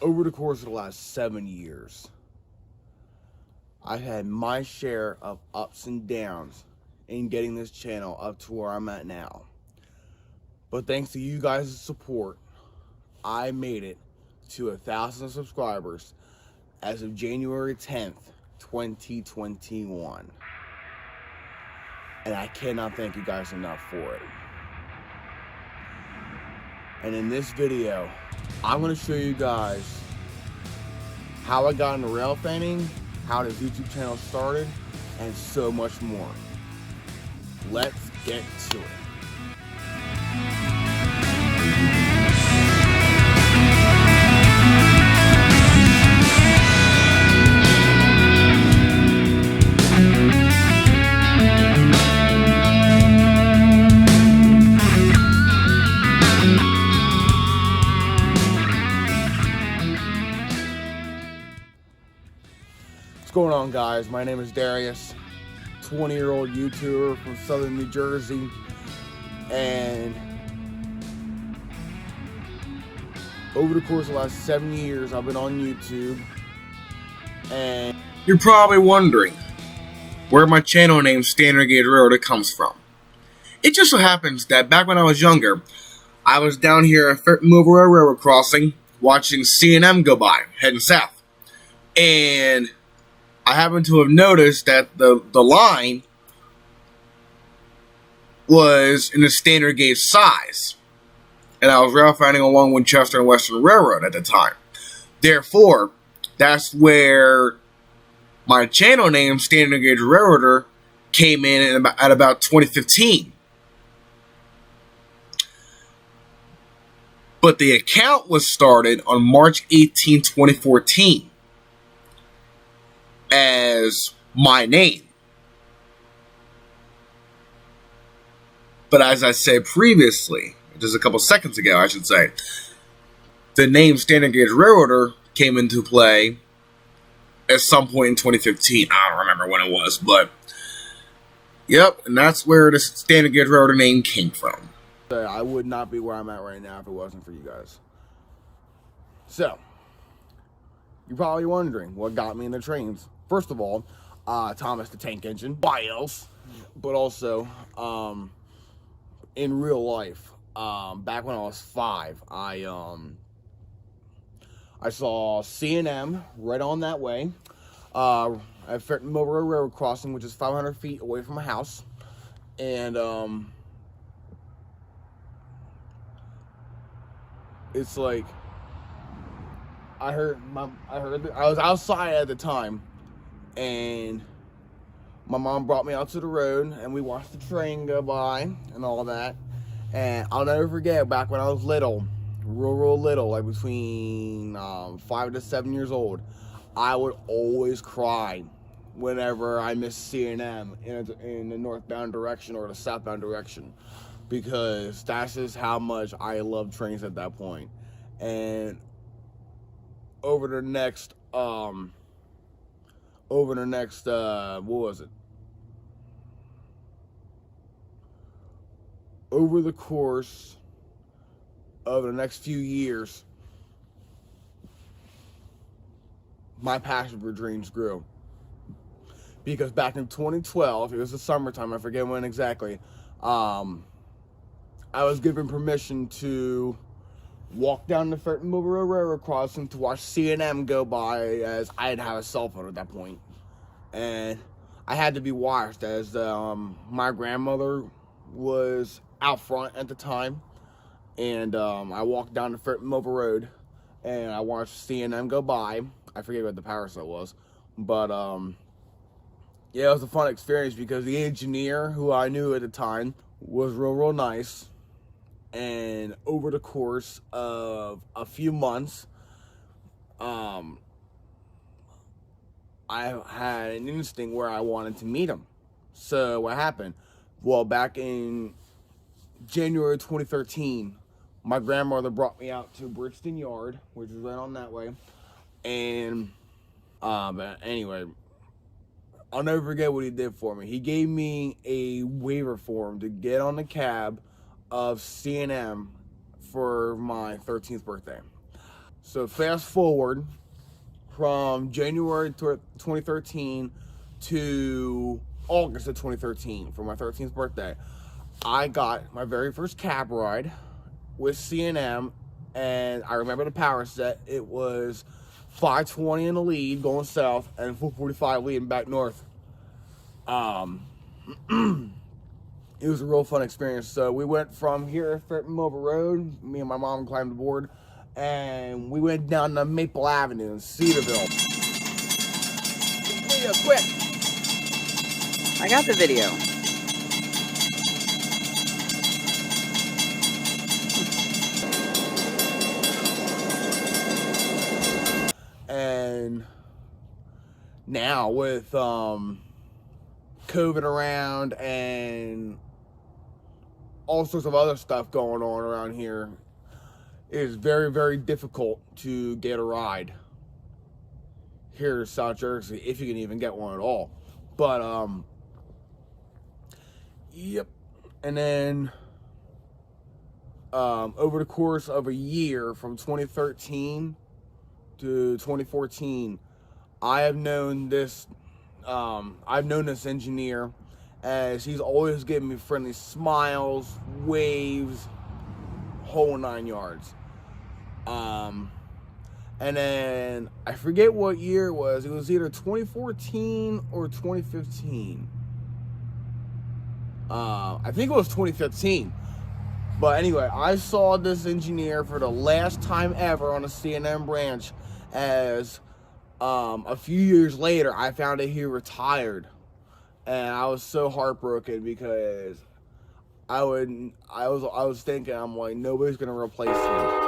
over the course of the last 7 years, I've had my share of ups and downs in getting this channel up to where I'm at now. But thanks to you guys' support, I made it to 1,000 subscribers as of January 10th, 2021. And I cannot thank you guys enough for it. And in this video, I'm going to show you guys how I got into rail fanning, how this YouTube channel started, and so much more. Let's get to it. What's going on, guys? My name is Darius, 20-year-old YouTuber from southern New Jersey, and over the course of the last 7 years I've been on YouTube. And you're probably wondering where my channel name Standard Gauge Railroader comes from. It just so happens that back when I was younger, I was down here at Fertmobile Railroad crossing watching C&M go by, heading south. And I happened to have noticed that the line was in a standard gauge size. And I was rail fanning along Winchester and Western Railroad at the time. Therefore, that's where my channel name, Standard Gauge Railroader, came in at about 2015. But the account was started on March 18, 2014 as my name. But as I said previously, just a couple seconds ago, I should say, the name Standard Gauge Railroader came into play at some point in 2015. I don't remember when it was, but yep, and that's where the Standard Gauge Railroader name came from. I would not be where I'm at right now if it wasn't for you guys. So, you're probably wondering what got me in the trains. First of all, Thomas the Tank Engine. Why else? But also, in real life, back when I was 5, I saw C&M right on that way at Fertmobile Railroad crossing, which is 500 feet away from my house, and it's like I was outside at the time, and my mom brought me out to the road, and we watched the train go by and all that. And I'll never forget, back when I was little, real little, like between 5 to 7 years old, I would always cry whenever I missed C&M in the northbound direction or the southbound direction, because that's just how much I loved trains at that point. And over the next what was it? Over the course of the next few years, my passion for dreams grew. Because back in 2012, it was the summertime, I forget when exactly, I was given permission to walk down the Fertmobile Railroad crossing to watch C&M go by, as I didn't have a cell phone at that point. And I had to be watched, as my grandmother was out front at the time. And I walked down the Fertmobile Road and I watched C&M go by. I forget what the power set was, but yeah, it was a fun experience because the engineer, who I knew at the time, was real nice. And over the course of a few months, I had an instinct where I wanted to meet him. So what happened? Well, back in January 2013, my grandmother brought me out to Brixton Yard, which is right on that way. And anyway, I'll never forget what he did for me. He gave me a waiver form to get on the cab of C&M for my 13th birthday. So fast forward from January 2013 to August of 2013 for my 13th birthday. I got my very first cab ride with C&M, and I remember the power set. It was 520 in the lead going south and 445 leading back north. It was a real fun experience. So we went from here at Fenton Mobile Road. Me and my mom climbed aboard, and we went down to Maple Avenue in Cedarville. Video, quick! I got the video. And now with COVID around and all sorts of other stuff going on around here, it is very, very difficult to get a ride here in South Jersey, if you can even get one at all. But yep. And then over the course of a year, from 2013 to 2014, I've known this engineer, as he's always giving me friendly smiles, waves, whole 9 yards. And then I forget what year it was. It was either 2014 or 2015. I think it was 2015. But anyway, I saw this engineer for the last time ever on a C&M branch, as a few years later I found that he retired, and I was so heartbroken because I was thinking, I'm like, nobody's gonna replace him.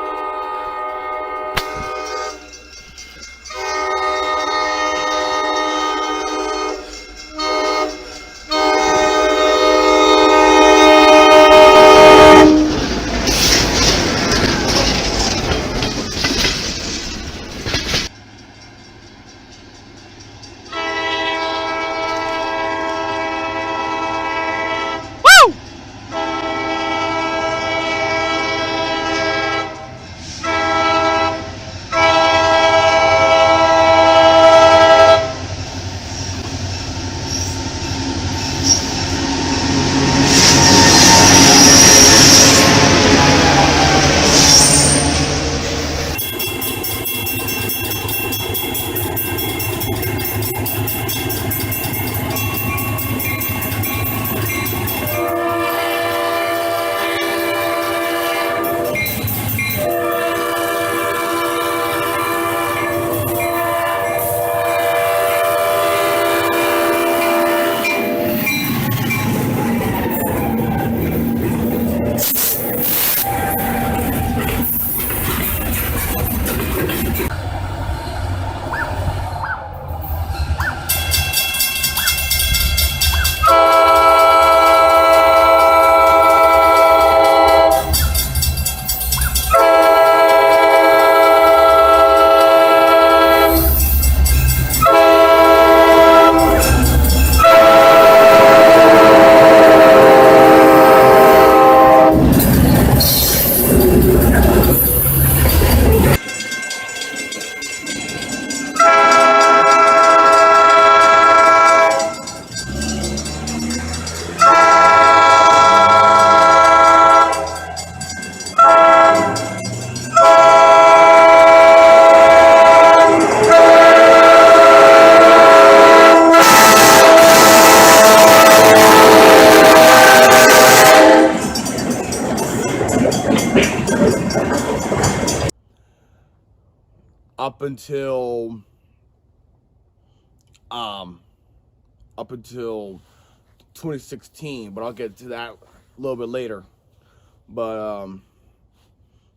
Up until 2016, but I'll get to that a little bit later. But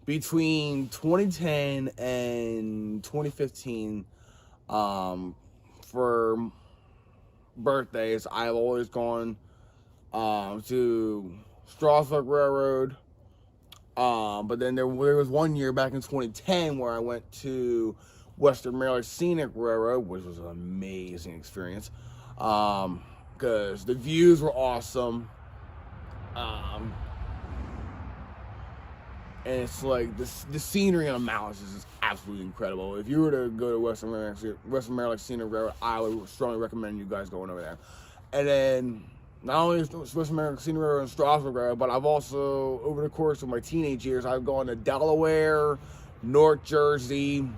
between 2010 and 2015, for birthdays, I've always gone to Strasburg Railroad. But then there was one year back in 2010 where I went to Western Maryland Scenic Railroad, which was an amazing experience, because the views were awesome, and it's like the scenery on the mountains is just absolutely absolutely incredible. If you were to go to Western Maryland Scenic Railroad, I would strongly recommend you guys going over there. And then, not only is Western Maryland Scenic Railroad and Strasburg Railroad, but I've also, over the course of my teenage years, I've gone to Delaware, North Jersey,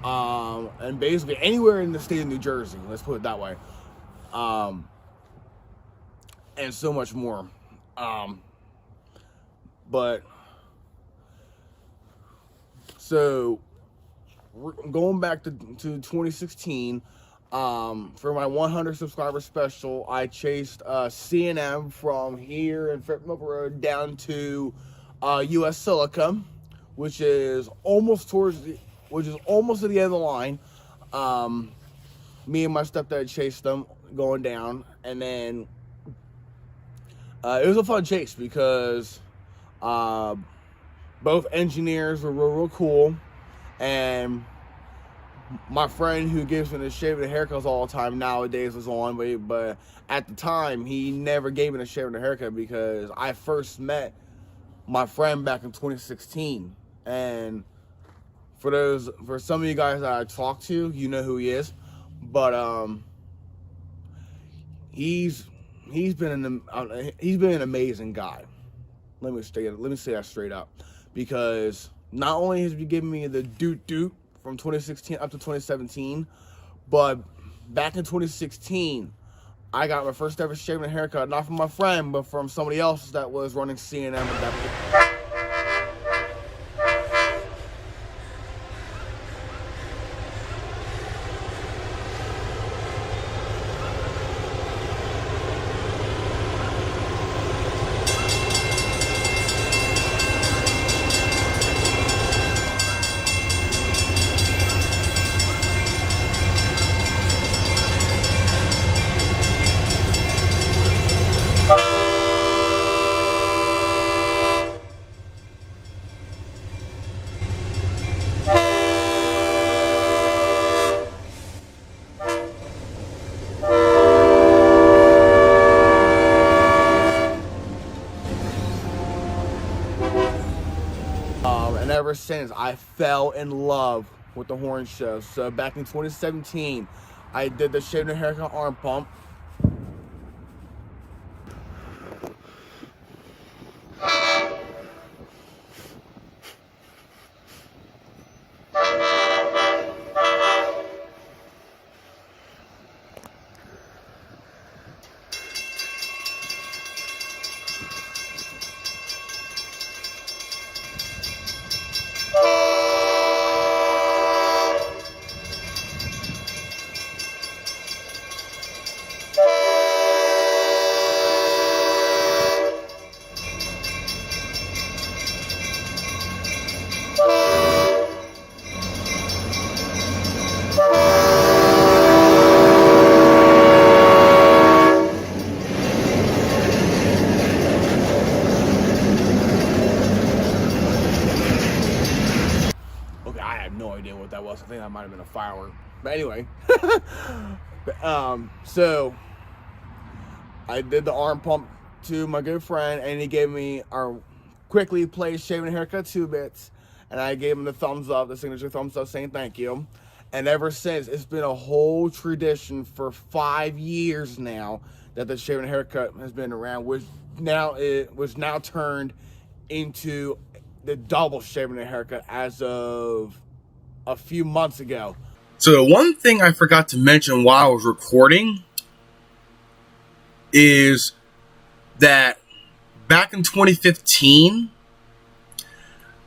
and basically anywhere in the state of New Jersey, let's put it that way. And so much more. But so going back to 2016, for my 100 subscriber special, I chased C&M from here in Fairfield Milford Road down to US Silica, which is almost to the end of the line. Me and my stepdad chased them going down, and then it was a fun chase because both engineers were real cool, and my friend who gives me the shave and the haircuts all the time nowadays was on, but at the time he never gave me the shave and the haircut because I first met my friend back in 2016. And for some of you guys that I talked to, you know who he is, but he's been an amazing guy. Let me say that straight up, because not only has he given me the doot from 2016 up to 2017, but back in 2016, I got my first ever shave and haircut, not from my friend, but from somebody else that was running C&M at that point. And ever since, I fell in love with the horn show. So back in 2017, I did the shave and haircut arm pump. I think that might have been a firework, but anyway. So I did the arm pump to my good friend, and he gave me our quickly play shave and haircut 2 bits, and I gave him the thumbs up, the signature thumbs up, saying thank you. And ever since, it's been a whole tradition for 5 years now that the shave and haircut has been around, which now turned into the double shave and haircut as of a few months ago. So the one thing I forgot to mention while I was recording is that back in 2015,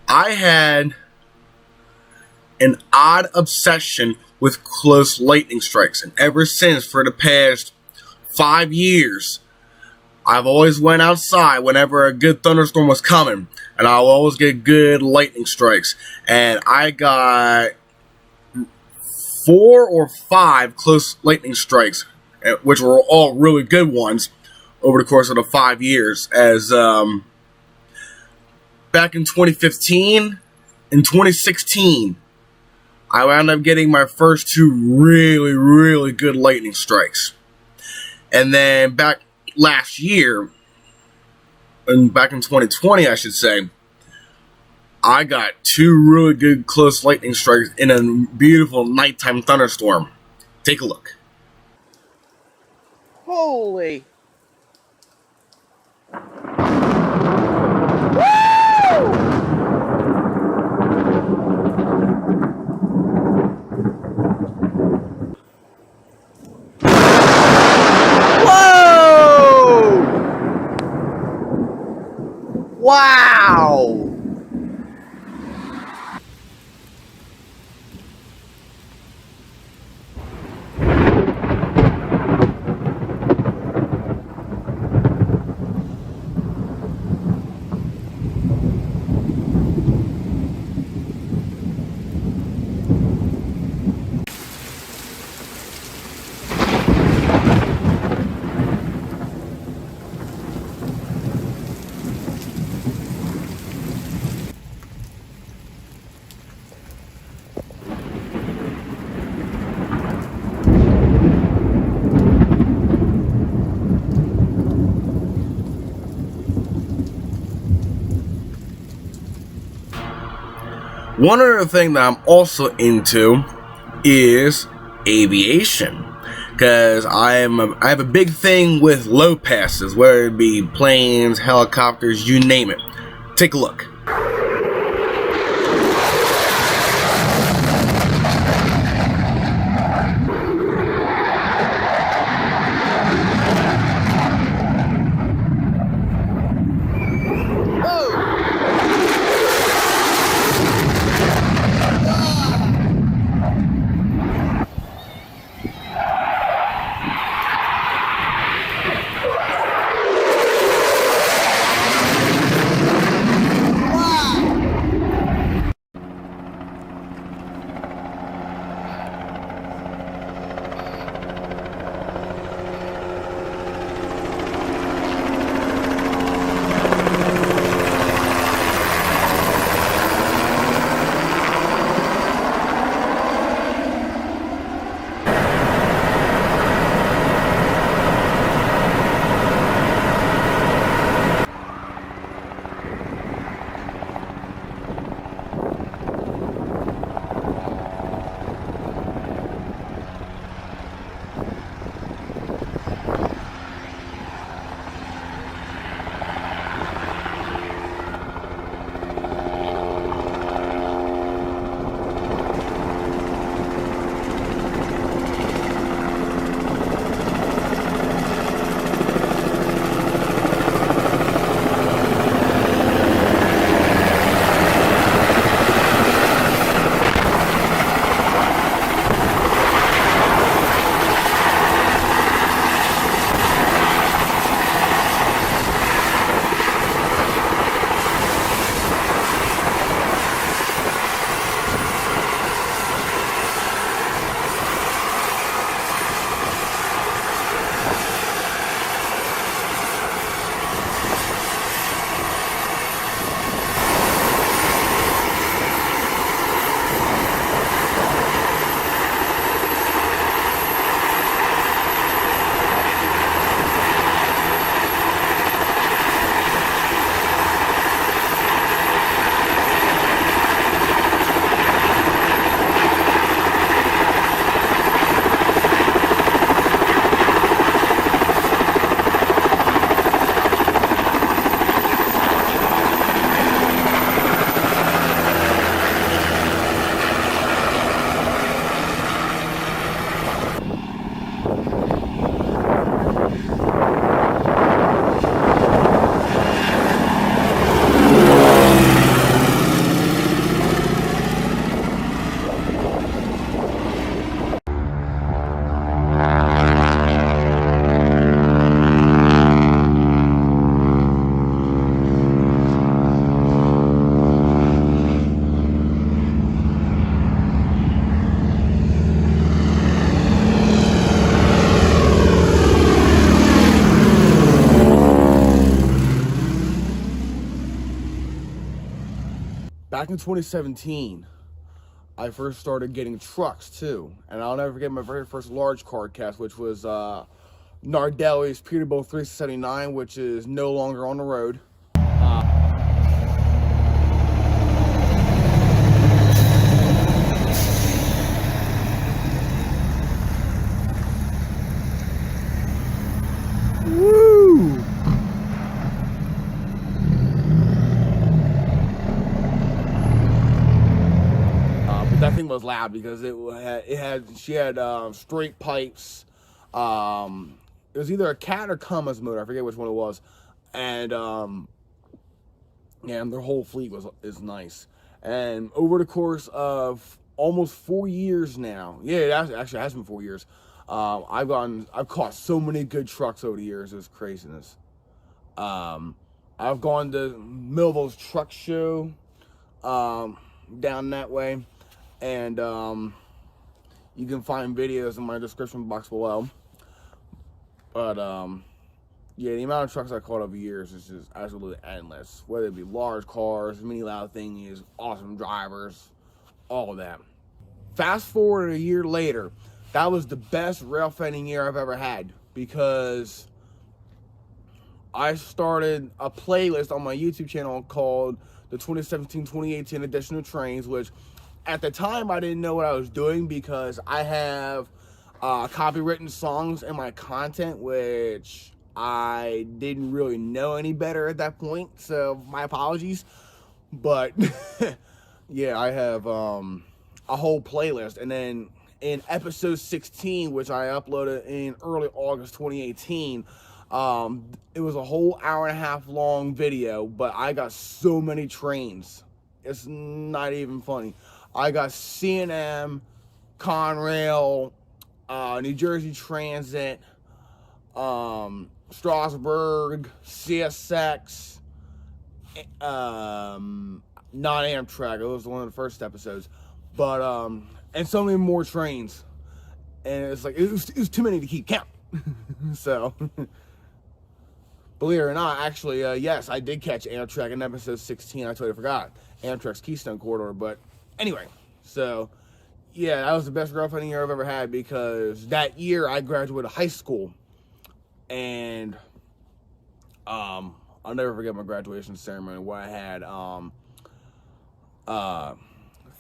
I had an odd obsession with close lightning strikes. And ever since, for the past 5 years, I've always went outside whenever a good thunderstorm was coming, and I'll always get good lightning strikes. And I got 4 or 5 close lightning strikes, which were all really good ones over the course of the 5 years. As back in 2015 and 2016, I wound up getting my first 2 really, really good lightning strikes. And then back last year, and back in 2020, I should say, I got 2 really good close lightning strikes in a beautiful nighttime thunderstorm. Take a look. Holy. Whoa! Wow! One other thing that I'm also into is aviation, because I have a big thing with low passes, whether it be planes, helicopters, you name it. Take a look. Back in 2017, I first started getting trucks too, and I'll never forget my very first large car cast, which was Nardelli's Peterbilt 379, which is no longer on the road. that thing was loud because she had straight pipes. It was either a Cat or Cummins motor, I forget which one it was, and yeah, and their whole fleet is nice. And over the course of almost 4 years now, yeah, it actually has been 4 years. I've caught so many good trucks over the years. It's craziness. I've gone to Millville's truck show down that way, and you can find videos in my description box below. But yeah, the amount of trucks I caught over years is just absolutely endless. Whether it be large cars, mini loud thingies, awesome drivers, all of that. Fast forward a year later, that was the best rail fanning year I've ever had, because I started a playlist on my YouTube channel called the 2017-2018 edition of Trains, which at the time I didn't know what I was doing, because I have copywritten songs in my content, which I didn't really know any better at that point, so my apologies. But yeah, I have a whole playlist. And then in episode 16, which I uploaded in early August 2018, it was a whole hour-and-a-half long video, but I got so many trains. It's not even funny. I got C&M, Conrail, New Jersey Transit, Strasburg, CSX, not Amtrak. It was one of the first episodes, but and so many more trains, and it's like it was too many to keep count. So believe it or not, actually, yes, I did catch Amtrak in episode 16. I totally forgot Amtrak's Keystone Corridor. But anyway, so yeah, that was the best rail fanning year I've ever had, because that year I graduated high school, and I'll never forget my graduation ceremony, where I had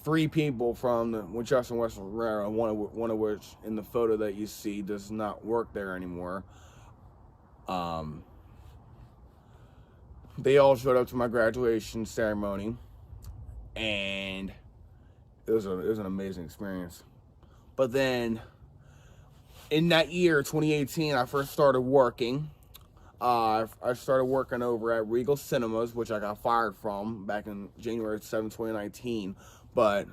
3 people from the Winchester and Western Railroad, one of which in the photo that you see does not work there anymore. They all showed up to my graduation ceremony, and it was an amazing experience. But then in that year, 2018, I first started working. I started working over at Regal Cinemas, which I got fired from back in January 7, 2019. But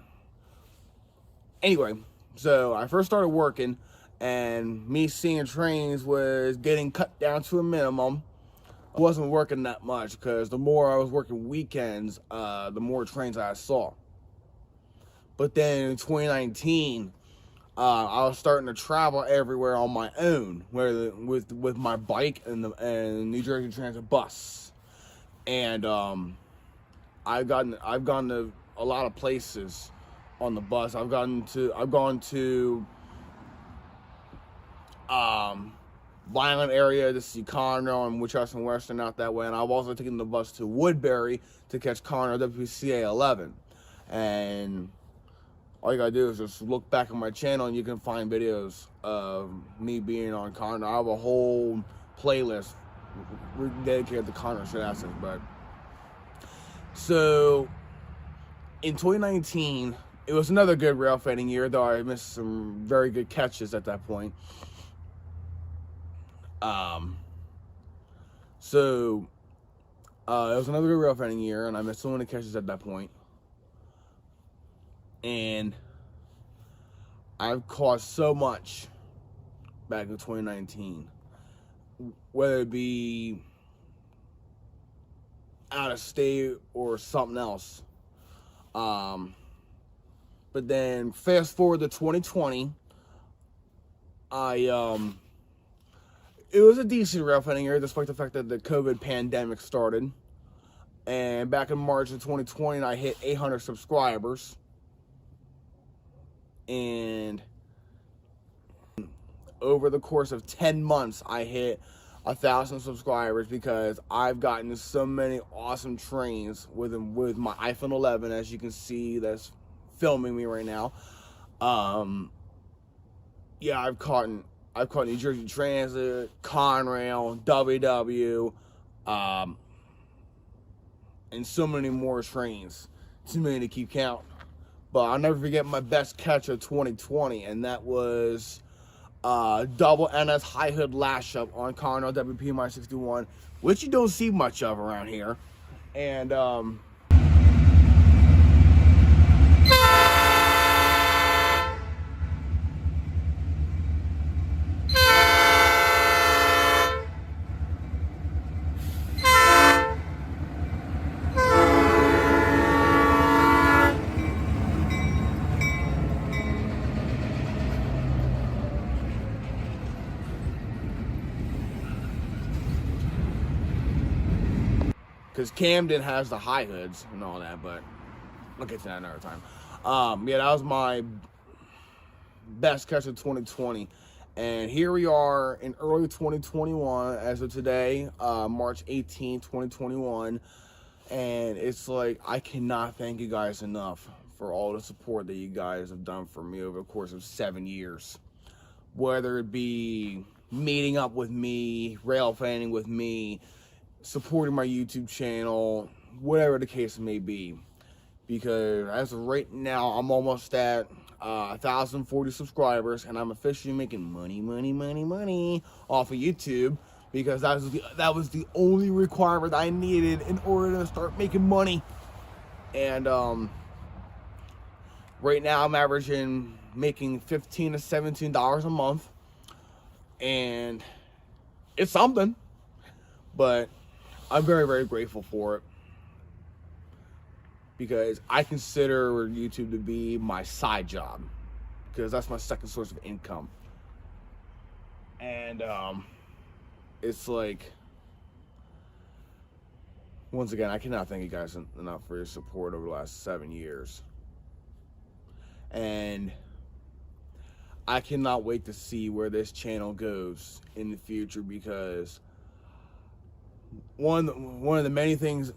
anyway, so I first started working, and me seeing trains was getting cut down to a minimum. I wasn't working that much, because the more I was working weekends, the more trains I saw. But then in 2019, I was starting to travel everywhere on my own, with my bike and New Jersey Transit bus, and I've gone to a lot of places on the bus. I've gone to Violent area to see Conrail and Winchester and Western out that way, and I've also taken the bus to Woodbury to catch Conrail WCA 11. And all you gotta do is just look back on my channel, and you can find videos of me being on Conrail. I have a whole playlist dedicated to Conrail shenanigans. But so in 2019, it was another good rail fanning year, though I missed some very good catches at that point. So it was another good rail fanning year, and I missed so many catches at that point. And I've caught so much back in 2019, whether it be out of state or something else. But then fast forward to 2020, it was a decent rail fanning year, despite the fact that the COVID pandemic started. And back in March of 2020, I hit 800 subscribers. And over the course of 10 months, I hit 1,000 subscribers, because I've gotten so many awesome trains with my iPhone 11, as you can see, that's filming me right now. Yeah, I've caught New Jersey Transit, Conrail, WW, and so many more trains. Too many to keep count. but I'll never forget my best catch of 2020, and that was double NS high hood lash up on Conroe WP 61, which you don't see much of around here. And because Camden has the high hoods and all that, but I'll get to that another time. Yeah, that was my best catch of 2020. And here we are in early 2021 as of today, March 18, 2021. And it's like, I cannot thank you guys enough for all the support that you guys have done for me over the course of 7 years. Whether it be meeting up with me, rail fanning with me, supporting my YouTube channel, whatever the case may be. Because as of right now, I'm almost at 1,040 subscribers, and I'm officially making money off of YouTube, because that was the only requirement I needed in order to start making money. And right now I'm making $15 to $17 a month, and it's something, but I'm very, very grateful for it, because I consider YouTube to be my side job, because that's my second source of income. And it's like, once again, I cannot thank you guys enough for your support over the last 7 years. And I cannot wait to see where this channel goes in the future, because one of the many things,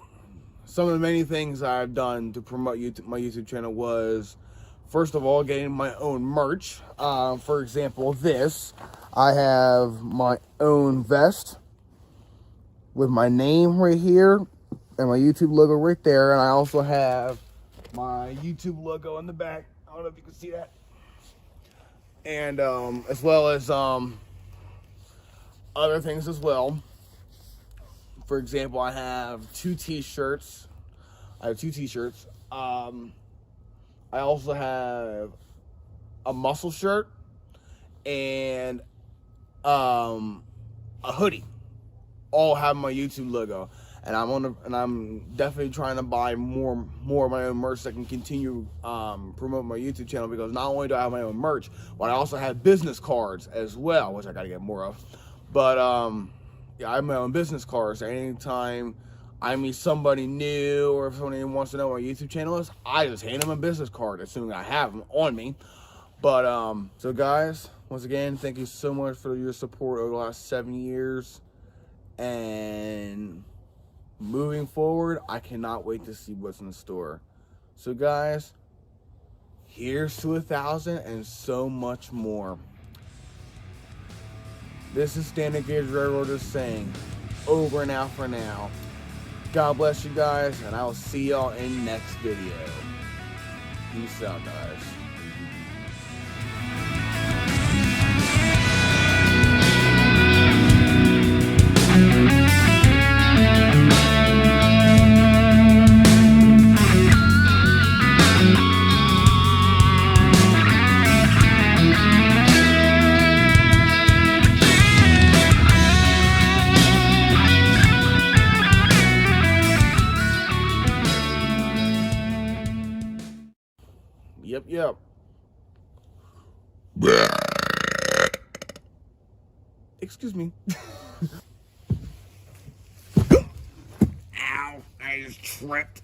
some of the many things I've done to promote my YouTube channel was, first of all, getting my own merch. For example, this, I have my own vest with my name right here and my YouTube logo right there, and I also have my YouTube logo in the back. I don't know if you can see that. And as well as other things as well. For example, I have two t-shirts. I also have a muscle shirt and a hoodie. All have my YouTube logo. And I'm definitely trying to buy more of my own merch that can continue promote my YouTube channel, because not only do I have my own merch, but I also have business cards as well, which I gotta get more of. But yeah, I have my own business cards. Anytime I meet somebody new, or if somebody wants to know what my YouTube channel is, I just hand them a business card, assuming I have them on me. But so guys, once again, thank you so much for your support over the last 7 years. And moving forward, I cannot wait to see what's in store. So guys, here's to 1,000 and so much more. This is Standard Gauge Railroader saying, over and out for now. God bless you guys, and I will see y'all in next video. Peace out, guys. Yep. Excuse me. Ow, I just tripped.